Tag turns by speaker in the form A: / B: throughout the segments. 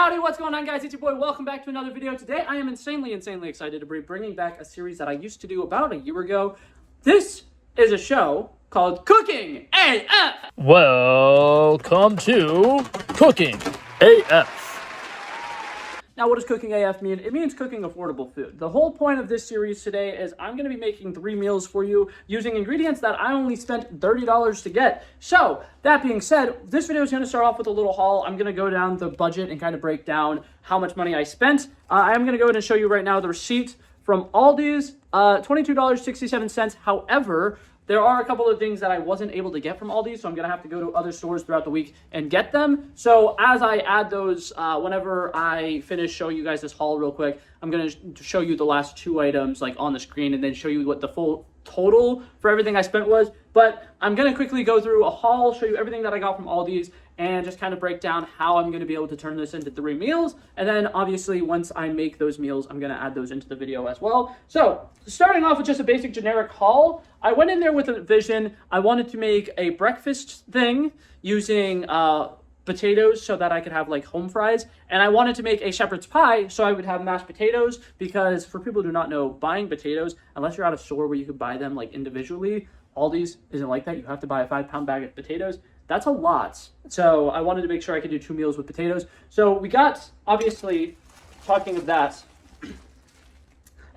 A: Howdy, what's going on, guys? It's your boy. Welcome back to another video. Today, I am insanely excited to be bringing back a series that I used to do about a year ago. This is a show called Cooking AF.
B: Welcome to Cooking AF.
A: Now, what does Cooking AF mean? It means cooking affordable food. The whole point of this series today is I'm going to be making 3 meals for you using ingredients that I only spent $30 to get. So, that being said, this video is going to start off with a little haul. I'm going to go down the budget and kind of break down how much money I spent. I'm going to go ahead and show you right now the receipt from Aldi's, $22.67. However, there are a couple of things that I wasn't able to get from Aldi, so I'm going to have to go to other stores throughout the week and get them. So as I add those, whenever I finish showing you guys this haul real quick, I'm going to show you the last 2 items like on the screen and then show you what the full total for everything I spent was. But I'm going to quickly go through a haul, show you everything that I got from Aldi's, and just kind of break down how I'm going to be able to turn this into 3 meals. And then obviously once I make those meals, I'm going to add those into the video as well. So starting off with just a basic generic haul, I went in there with a vision. I wanted to make a breakfast thing using potatoes so that I could have like home fries. And I wanted to make a shepherd's pie so I would have mashed potatoes, because for people who do not know, buying potatoes, unless you're at a store where you could buy them like individually, Aldi's isn't like that. You have to buy a 5-pound bag of potatoes. That's a lot. So I wanted to make sure I could do 2 meals with potatoes. So we got, obviously, talking of that,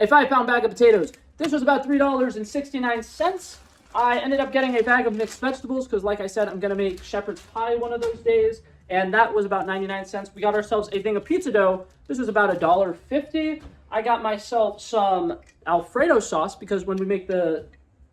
A: a 5-pound bag of potatoes. This was about $3.69. I ended up getting a bag of mixed vegetables because, like I said, I'm going to make shepherd's pie one of those days. And that was about 99 cents. We got ourselves a thing of pizza dough. This was about $1.50. I got myself some Alfredo sauce because when we make the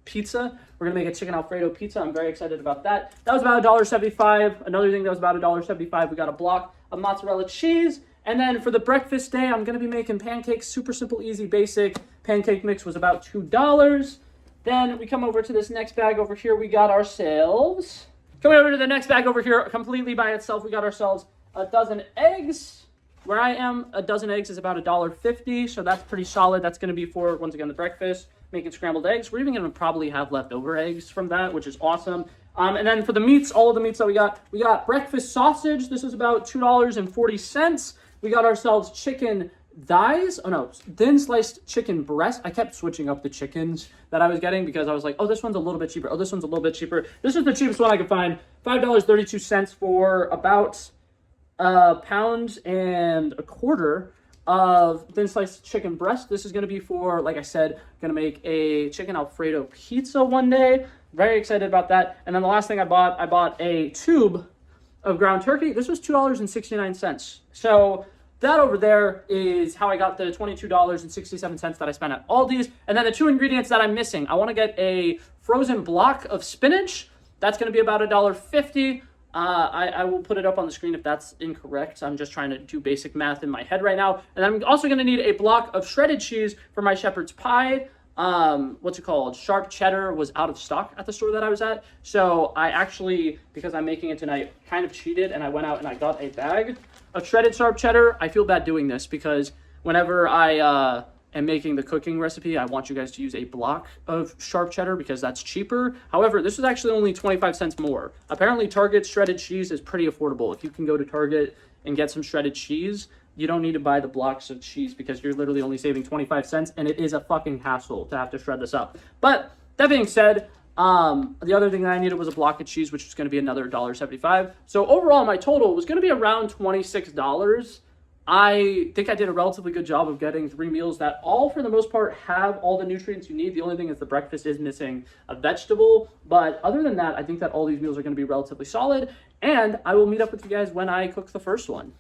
A: pizza, we're gonna make a chicken Alfredo pizza. I'm very excited about that. That was about $1.75. Another thing that was about $1.75, we got a block of mozzarella cheese. And then for the breakfast day, I'm gonna be making pancakes. Super simple, easy, basic. Pancake mix was about $2. Then we come over to this next bag over here. We got ourselves, coming over to the next bag over here, completely by itself, we got ourselves a dozen eggs. Where I am, a dozen eggs is about $1.50, so that's pretty solid. That's gonna be for, once again, the breakfast. Making scrambled eggs. We're even going to probably have leftover eggs from that, which is awesome. And then for the meats, all of the meats that we got breakfast sausage. This is about $2.40. We got ourselves chicken thighs. Oh no, thin sliced chicken breast. I kept switching up the chickens that I was getting because I was like, oh, this one's a little bit cheaper. Oh, this one's a little bit cheaper. This is the cheapest one I could find. $5.32 for about £1.25 of thin sliced chicken breast. This is going to be for, like I said, going to make a chicken Alfredo pizza one day. Very excited about that. And then the last thing I bought a tube of ground turkey. This was $2.69. So that over there is how I got the $22.67 that I spent at Aldi's. And then the 2 ingredients that I'm missing. I want to get a frozen block of spinach. That's going to be about $1.50. I will put it up on the screen if that's incorrect. I'm just trying to do basic math in my head right now. And I'm also going to need a block of shredded cheese for my shepherd's pie. What's it called? Sharp cheddar was out of stock at the store that I was at. So I actually, because I'm making it tonight, kind of cheated and I went out and I got a bag of shredded sharp cheddar. I feel bad doing this because whenever I am making the cooking recipe, I want you guys to use a block of sharp cheddar because that's cheaper. However, this was actually only 25 cents more. Apparently, Target's shredded cheese is pretty affordable. If you can go to Target and get some shredded cheese, you don't need to buy the blocks of cheese because you're literally only saving 25 cents, and it is a fucking hassle to have to shred this up. But that being said, the other thing that I needed was a block of cheese, which was going to be another $1.75. So overall, my total was going to be around $26. I think I did a relatively good job of getting 3 meals that all, for the most part, have all the nutrients you need. The only thing is the breakfast is missing a vegetable. But other than that, I think that all these meals are going to be relatively solid. And I will meet up with you guys when I cook the first one.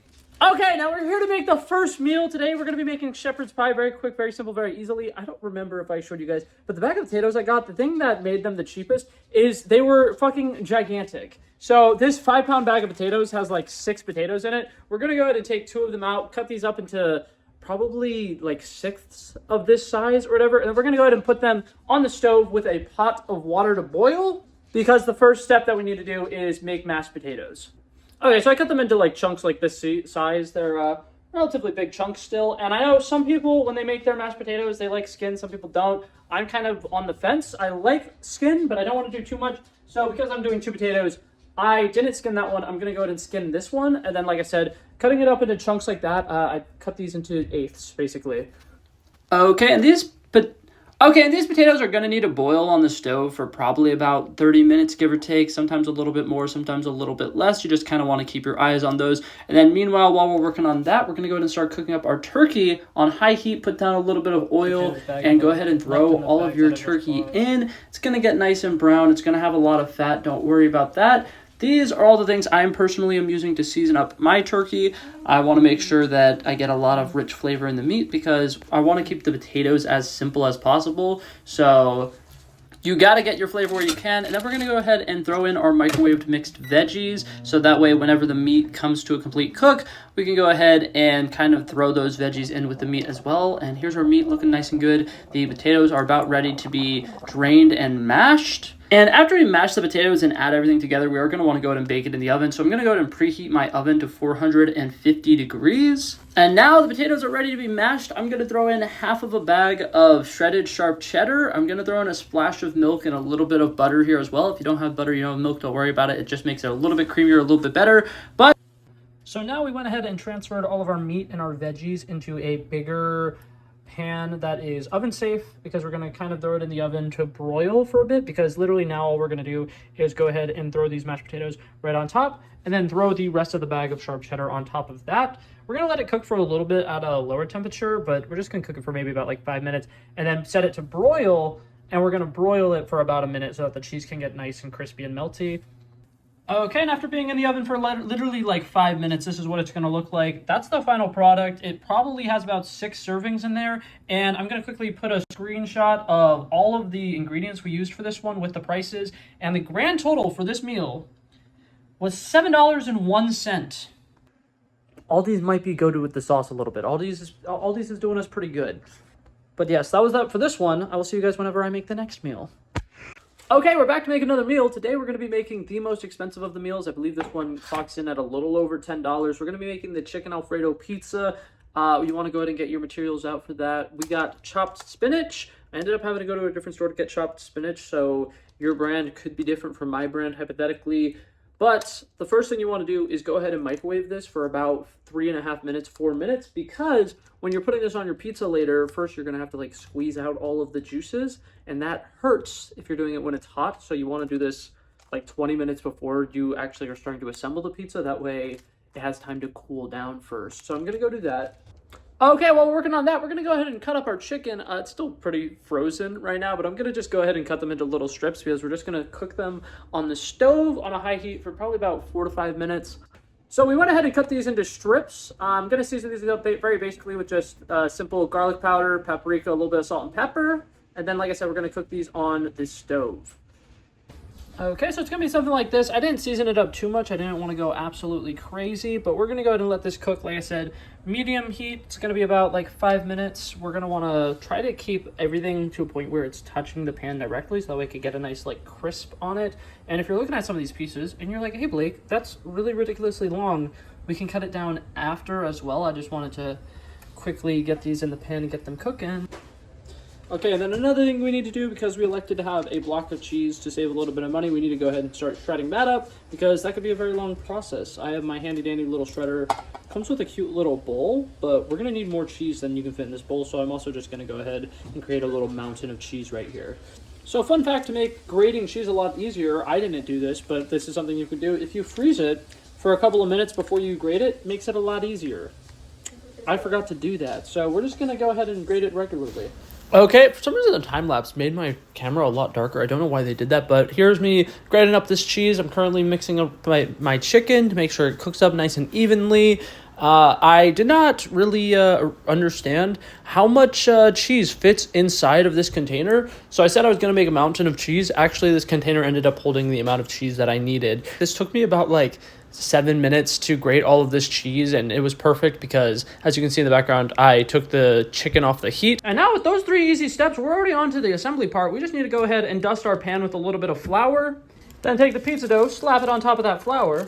A: Okay, now we're here to make the first meal today. We're going to be making shepherd's pie very quick, very simple, very easily. I don't remember if I showed you guys, but the bag of potatoes I got, the thing that made them the cheapest is they were fucking gigantic. So this 5-pound bag of potatoes has like 6 potatoes in it. We're going to go ahead and take 2 of them out, cut these up into probably like 1/6 of this size or whatever. And then we're going to go ahead and put them on the stove with a pot of water to boil, because the first step that we need to do is make mashed potatoes. Okay, so I cut them into like chunks like this size. They're relatively big chunks still. And I know some people, when they make their mashed potatoes, they like skin. Some people don't. I'm kind of on the fence. I like skin, but I don't want to do too much. So because I'm doing 2 potatoes, I didn't skin that one. I'm going to go ahead and skin this one. And then, like I said, cutting it up into chunks like that, I cut these into eighths, basically. Okay, and these potatoes are going to need to boil on the stove for probably about 30 minutes, give or take, sometimes a little bit more, sometimes a little bit less. You just kind of want to keep your eyes on those. And then meanwhile, while we're working on that, we're going to go ahead and start cooking up our turkey on high heat. Put down a little bit of oil and go ahead and throw all of your turkey in. It's going to get nice and brown. It's going to have a lot of fat. Don't worry about that. These are all the things I'm personally am using to season up my turkey. I want to make sure that I get a lot of rich flavor in the meat because I want to keep the potatoes as simple as possible. So you got to get your flavor where you can. And then we're going to go ahead and throw in our microwaved mixed veggies. So that way, whenever the meat comes to a complete cook, we can go ahead and kind of throw those veggies in with the meat as well. And here's our meat looking nice and good. The potatoes are about ready to be drained and mashed. And after we mash the potatoes and add everything together, we are going to want to go ahead and bake it in the oven. So I'm going to go ahead and preheat my oven to 450 degrees. And now the potatoes are ready to be mashed. I'm going to throw in half of a bag of shredded sharp cheddar. I'm going to throw in a splash of milk and a little bit of butter here as well. If you don't have butter, you don't have milk, don't worry about it. It just makes it a little bit creamier, a little bit better. So now we went ahead and transferred all of our meat and our veggies into a bigger pan that is oven safe because we're going to kind of throw it in the oven to broil for a bit, because literally now all we're going to do is go ahead and throw these mashed potatoes right on top and then throw the rest of the bag of sharp cheddar on top of that. We're going to let it cook for a little bit at a lower temperature, but we're just going to cook it for maybe about like 5 minutes and then set it to broil, and we're going to broil it for about a minute so that the cheese can get nice and crispy and melty. Okay, and after being in the oven for literally like 5 minutes, this is what it's going to look like. That's the final product. It probably has about 6 servings in there, and I'm going to quickly put a screenshot of all of the ingredients we used for this one with the prices, and the grand total for this meal was $7.01. All these might be goated with the sauce a little bit. All these is doing us pretty good. But yes, that was that for this one. I will see you guys whenever I make the next meal. Okay, we're back to make another meal. Today we're going to be making the most expensive of the meals. I believe this one clocks in at a little over $10. We're going to be making the chicken Alfredo pizza. You want to go ahead and get your materials out for that. We got chopped spinach. I ended up having to go to a different store to get chopped spinach, so your brand could be different from my brand, hypothetically. But the first thing you want to do is go ahead and microwave this for about 3.5 minutes, 4 minutes, because when you're putting this on your pizza later, first you're going to have to like squeeze out all of the juices, and that hurts if you're doing it when it's hot. So you want to do this like 20 minutes before you actually are starting to assemble the pizza. That way it has time to cool down first. So I'm going to go do that. Okay, while we're working on that, we're going to go ahead and cut up our chicken. It's still pretty frozen right now, but I'm going to just go ahead and cut them into little strips because we're just going to cook them on the stove on a high heat for probably about 4 to 5 minutes. So we went ahead and cut these into strips. I'm going to season these up very basically with just simple garlic powder, paprika, a little bit of salt and pepper. And then, like I said, we're going to cook these on the stove. Okay, so it's going to be something like this. I didn't season it up too much. I didn't want to go absolutely crazy, but we're going to go ahead and let this cook, like I said, medium heat. It's going to be about like 5 minutes. We're going to want to try to keep everything to a point where it's touching the pan directly, so that way it can get a nice like crisp on it. And if you're looking at some of these pieces and you're like, hey Blake, that's really ridiculously long, we can cut it down after as well. I just wanted to quickly get these in the pan and get them cooking. Okay, and then another thing we need to do, because we elected to have a block of cheese to save a little bit of money, we need to go ahead and start shredding that up, because that could be a very long process. I have my handy dandy little shredder. Comes with a cute little bowl, but we're going to need more cheese than you can fit in this bowl, so I'm also just going to go ahead and create a little mountain of cheese right here. So fun fact, to make grating cheese a lot easier, I didn't do this, but this is something you can do. If you freeze it for a couple of minutes before you grate it, makes it a lot easier. I forgot to do that, so we're just going to go ahead and grate it regularly. Okay, for some reason the time-lapse made my camera a lot darker. I don't know why they did that, but here's me grating up this cheese. I'm currently mixing up my chicken to make sure it cooks up nice and evenly. I did not really understand how much cheese fits inside of this container. So I said I was going to make a mountain of cheese. Actually, this container ended up holding the amount of cheese that I needed. This took me about like 7 minutes to grate all of this cheese, and it was perfect because, as you can see in the background, I took the chicken off the heat. And now with those 3 easy steps, we're already on to the assembly part. We just need to go ahead and dust our pan with a little bit of flour, then take the pizza dough, slap it on top of that flour,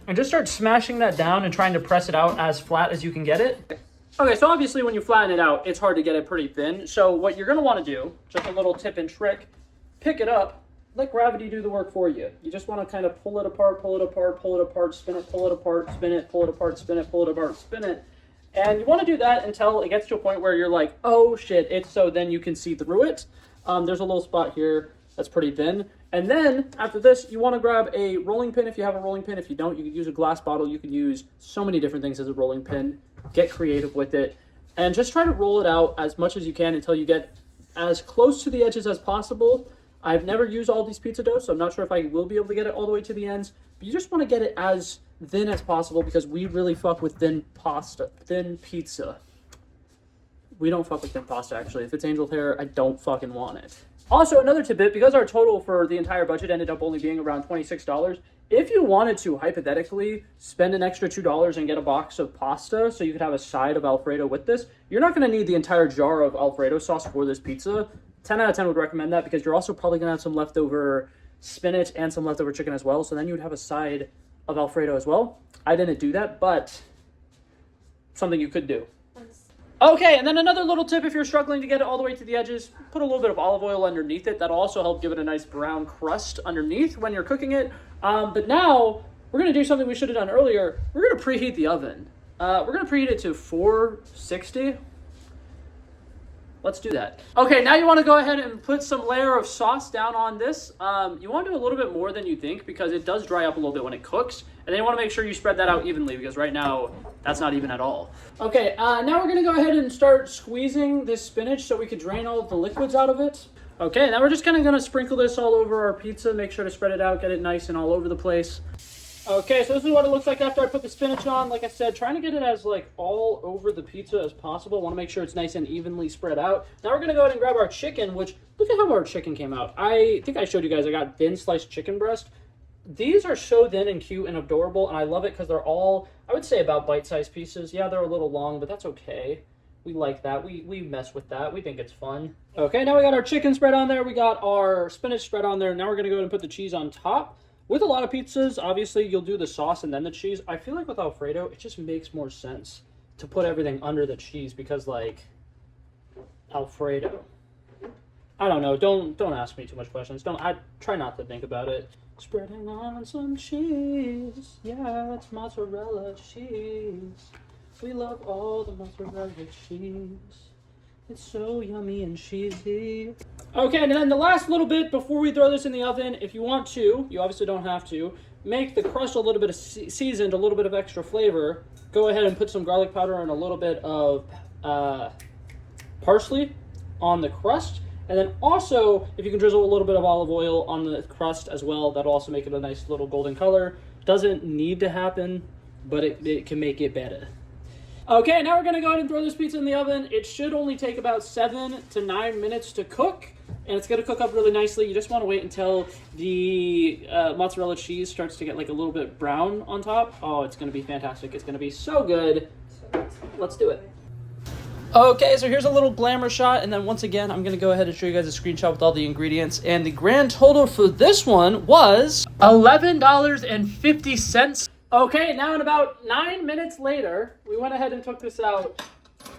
A: and just start smashing that down and trying to press it out as flat as you can get it. Okay, so obviously when you flatten it out, it's hard to get it pretty thin. So what you're going to want to do, just a little tip and trick, pick it up let gravity do the work for you. You just want to kind of pull it apart, pull it apart, pull it apart, spin it, pull it apart, spin it, pull it apart, spin it, pull it apart, spin it. And you want to do that until it gets to a point where you're like, oh shit, it's so then you can see through it. There's a little spot here that's pretty thin. And then after this, you want to grab a rolling pin if you have a rolling pin. If you don't, you can use a glass bottle. You can use so many different things as a rolling pin. Get creative with it. And just try to roll it out as much as you can until you get as close to the edges as possible. I've never used all these pizza dough, so I'm not sure if I will be able to get it all the way to the ends. But you just want to get it as thin as possible because we really fuck with thin pizza. We don't fuck with thin pasta, actually. If it's angel hair, I don't fucking want it. Also, another tidbit, because our total for the entire budget ended up only being around $26, if you wanted to, hypothetically, spend an extra $2 and get a box of pasta so you could have a side of Alfredo with this, you're not going to need the entire jar of Alfredo sauce for this pizza. 10 out of 10 would recommend that because you're also probably going to have some leftover spinach and some leftover chicken as well, so then you would have a side of Alfredo as well. I didn't do that, but something you could do. Okay, and then another little tip if you're struggling to get it all the way to the edges, put a little bit of olive oil underneath it. That'll also help give it a nice brown crust underneath when you're cooking it. But now, we're going to do something we should have done earlier. We're going to preheat the oven. We're going to preheat it to 460. Let's do that. Okay, now you want to go ahead and put some layer of sauce down on this. You want to do a little bit more than you think because it does dry up a little bit when it cooks. And then you want to make sure you spread that out evenly because right now, that's not even at all. Okay, now we're going to go ahead and start squeezing this spinach so we can drain all of the liquids out of it. Okay, now we're just kind of going to sprinkle this all over our pizza. Make sure to spread it out, get it nice and all over the place. Okay, so this is what it looks like after I put the spinach on. Like I said, trying to get it as like all over the pizza as possible. Want to make sure it's nice and evenly spread out. Now we're going to go ahead and grab our chicken, which look at how our chicken came out. I think I showed you guys I got thin sliced chicken breast. These are so thin and cute and adorable, and I love it because they're all, I would say, about bite-sized pieces. Yeah, they're a little long, but that's okay. We like that. We mess with that. We think it's fun. Okay, now we got our chicken spread on there. We got our spinach spread on there. Now we're going to go ahead and put the cheese on top. With a lot of pizzas, obviously, you'll do the sauce and then the cheese. I feel like with Alfredo, it just makes more sense to put everything under the cheese because, like, Alfredo. I don't know. Don't ask me too much questions. I try not to think about it. Spreading on some cheese. Yeah, it's mozzarella cheese. We love all the mozzarella cheese. It's so yummy and cheesy. Okay, and then the last little bit before we throw this in the oven, if you want to, you obviously don't have to, make the crust a little bit of seasoned, a little bit of extra flavor. Go ahead and put some garlic powder and a little bit of parsley on the crust. And then also, if you can drizzle a little bit of olive oil on the crust as well, that'll also make it a nice little golden color. Doesn't need to happen, but it can make it better. Okay, now we're going to go ahead and throw this pizza in the oven. It should only take about 7 to 9 minutes to cook, and it's going to cook up really nicely. You just want to wait until the mozzarella cheese starts to get like a little bit brown on top. Oh, it's going to be fantastic. It's going to be so good. Let's do it. Okay, so here's a little glamour shot, and then once again, I'm going to go ahead and show you guys a screenshot with all the ingredients, and the grand total for this one was $11.50. Okay, now in about 9 minutes later, we went ahead and took this out.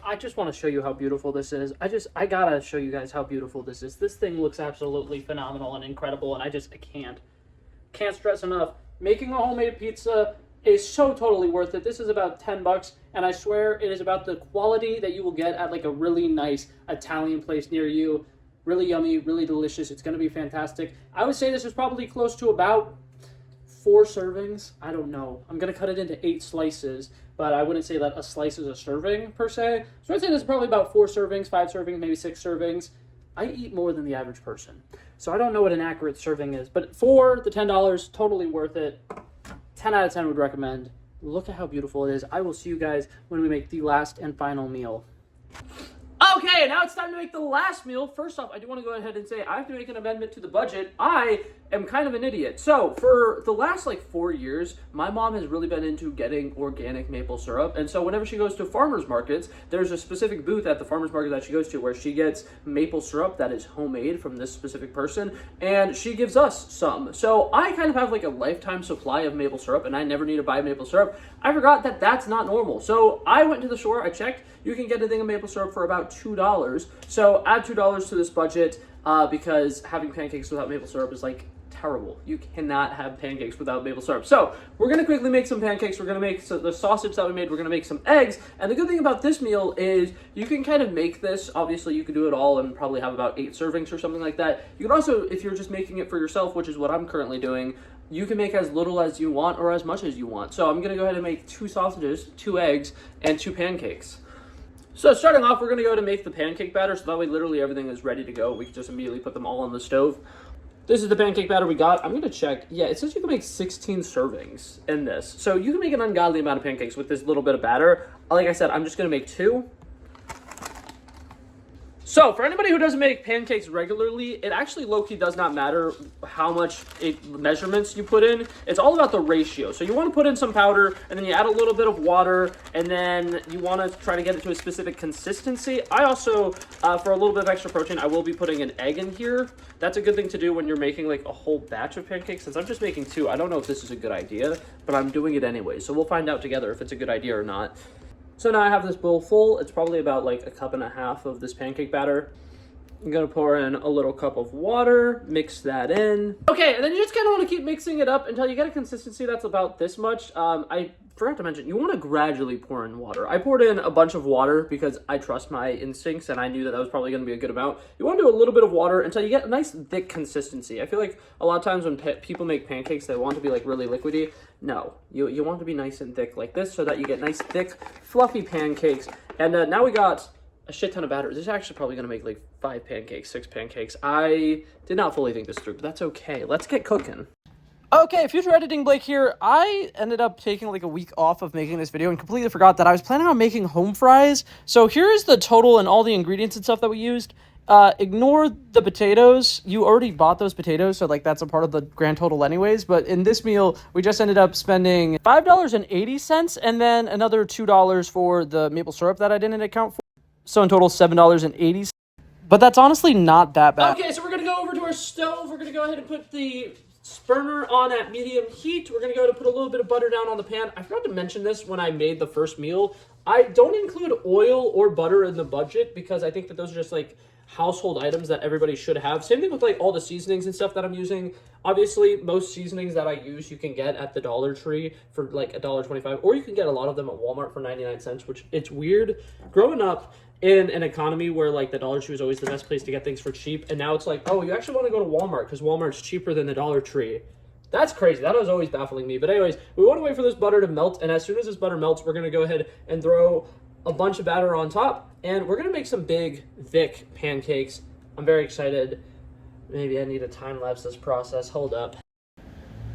A: I just want to show you how beautiful this is. I gotta show you guys how beautiful this is. This thing looks absolutely phenomenal and incredible, and I can't stress enough. Making a homemade pizza is so totally worth it. This is about $10, and I swear it is about the quality that you will get at like a really nice Italian place near you. Really yummy, really delicious. It's gonna be fantastic. I would say this is probably close to about 4 servings. I don't know. I'm gonna cut it into 8 slices, but I wouldn't say that a slice is a serving per se. So I'd say this is probably about 4 servings, 5 servings, maybe 6 servings. I eat more than the average person, so I don't know what an accurate serving is, but for the $10, totally worth it. 10 out of 10 would recommend. Look at how beautiful it is. I will see you guys when we make the last and final meal. Okay, now it's time to make the last meal. First off, I do want to go ahead and say I have to make an amendment to the budget. I am kind of an idiot. So for the last like 4 years, my mom has really been into getting organic maple syrup. And so whenever she goes to farmers markets, there's a specific booth at the farmers market that she goes to where she gets maple syrup that is homemade from this specific person. And she gives us some. So I kind of have like a lifetime supply of maple syrup and I never need to buy maple syrup. I forgot that that's not normal. So I went to the store, I checked. You can get a thing of maple syrup for about $2. So add $2 to this budget. because having pancakes without maple syrup is like terrible. You cannot have pancakes without maple syrup. So we're gonna quickly make some pancakes. We're gonna make the sausage that we made. We're gonna make some eggs. And the good thing about this meal is you can kind of make this. Obviously, you could do it all and probably have about 8 servings or something like that. You can also, if you're just making it for yourself, which is what I'm currently doing, you can make as little as you want or as much as you want. So I'm gonna go ahead and make 2 sausages, 2 eggs, and 2 pancakes. So starting off, we're gonna go ahead and make the pancake batter, so that way literally everything is ready to go. We can just immediately put them all on the stove. This is the pancake batter we got. I'm gonna check. Yeah, it says you can make 16 servings in this. So you can make an ungodly amount of pancakes with this little bit of batter. Like I said, I'm just gonna make 2. So, for anybody who doesn't make pancakes regularly, it actually low-key does not matter how much measurements you put in. It's all about the ratio. So you want to put in some powder, and then you add a little bit of water, and then you want to try to get it to a specific consistency. I also, for a little bit of extra protein, I will be putting an egg in here. That's a good thing to do when you're making like a whole batch of pancakes. Since I'm just making 2, I don't know if this is a good idea, but I'm doing it anyway. So we'll find out together if it's a good idea or not. So now I have this bowl full. It's probably about like 1.5 cups of this pancake batter. I'm gonna pour in a little cup of water, mix that in. Okay, and then you just kind of want to keep mixing it up until you get a consistency that's about this much. I forgot to mention, you want to gradually pour in water. I poured in a bunch of water because I trust my instincts and I knew that that was probably going to be a good amount. You want to do a little bit of water until you get a nice thick consistency. I feel like a lot of times when people make pancakes, they want to be like really liquidy. No, you want to be nice and thick like this so that you get nice, thick, fluffy pancakes. And now we got a shit ton of batter. This is actually probably going to make like 5 pancakes, 6 pancakes. I did not fully think this through, but that's okay. Let's get cooking. Okay, future editing Blake here. I ended up taking like a week off of making this video and completely forgot that I was planning on making home fries. So here's the total and all the ingredients and stuff that we used. Ignore the potatoes. You already bought those potatoes, so like that's a part of the grand total anyways. But in this meal, we just ended up spending $5.80 and then another $2 for the maple syrup that I didn't account for. So in total, $7.80. But that's honestly not that bad. Okay, so we're gonna go over to our stove. We're gonna go ahead and put the burner on at medium heat. We're gonna go to put a little bit of butter down on the pan. I forgot to mention this when I made the first meal. I don't include oil or butter in the budget because I think that those are just like household items that everybody should have. Same thing with like all the seasonings and stuff that I'm using. Obviously, most seasonings that I use you can get at the Dollar Tree for like $1.25, or you can get a lot of them at Walmart for 99 cents, which it's weird. Growing up in an economy where like the Dollar Tree was always the best place to get things for cheap, and now it's like, oh, you actually want to go to Walmart because Walmart's cheaper than the Dollar Tree. That's crazy. That was always baffling me. But anyways, we want to wait for this butter to melt, and as soon as this butter melts, we're going to go ahead and throw a bunch of batter on top, and we're going to make some big, thick pancakes. I'm very excited. Maybe I need to time-lapse this process. Hold up.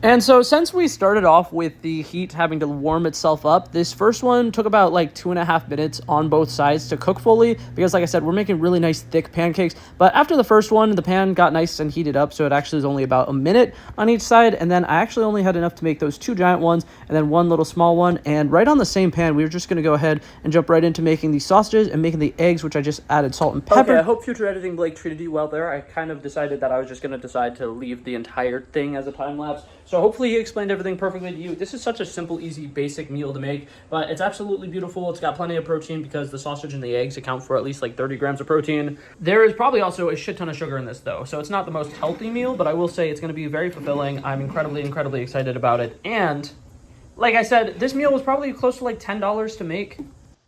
A: And so since we started off with the heat having to warm itself up, this first one took about like 2.5 minutes on both sides to cook fully because like I said, we're making really nice thick pancakes. But after the first one, the pan got nice and heated up, so it actually was only about a minute on each side. And then I actually only had enough to make those 2 giant ones and then 1 little small one. And right on the same pan, we were just going to go ahead and jump right into making the sausages and making the eggs, which I just added salt and pepper. Okay, I hope future editing Blake treated you well there. I kind of decided that I was just going to decide to leave the entire thing as a time lapse. So hopefully he explained everything perfectly to you. This is such a simple, easy, basic meal to make, but it's absolutely beautiful. It's got plenty of protein because the sausage and the eggs account for at least like 30 grams of protein. There is probably also a shit ton of sugar in this though, so it's not the most healthy meal, but I will say it's going to be very fulfilling. I'm incredibly, incredibly excited about it. And like I said, this meal was probably close to like $10 to make.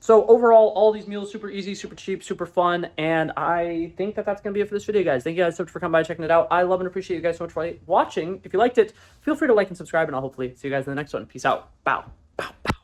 A: So overall, all these meals, super easy, super cheap, super fun, and I think that that's going to be it for this video, guys. Thank you guys so much for coming by and checking it out. I love and appreciate you guys so much for watching. If you liked it, feel free to like and subscribe, and I'll hopefully see you guys in the next one. Peace out. Bow. Bow. Bow.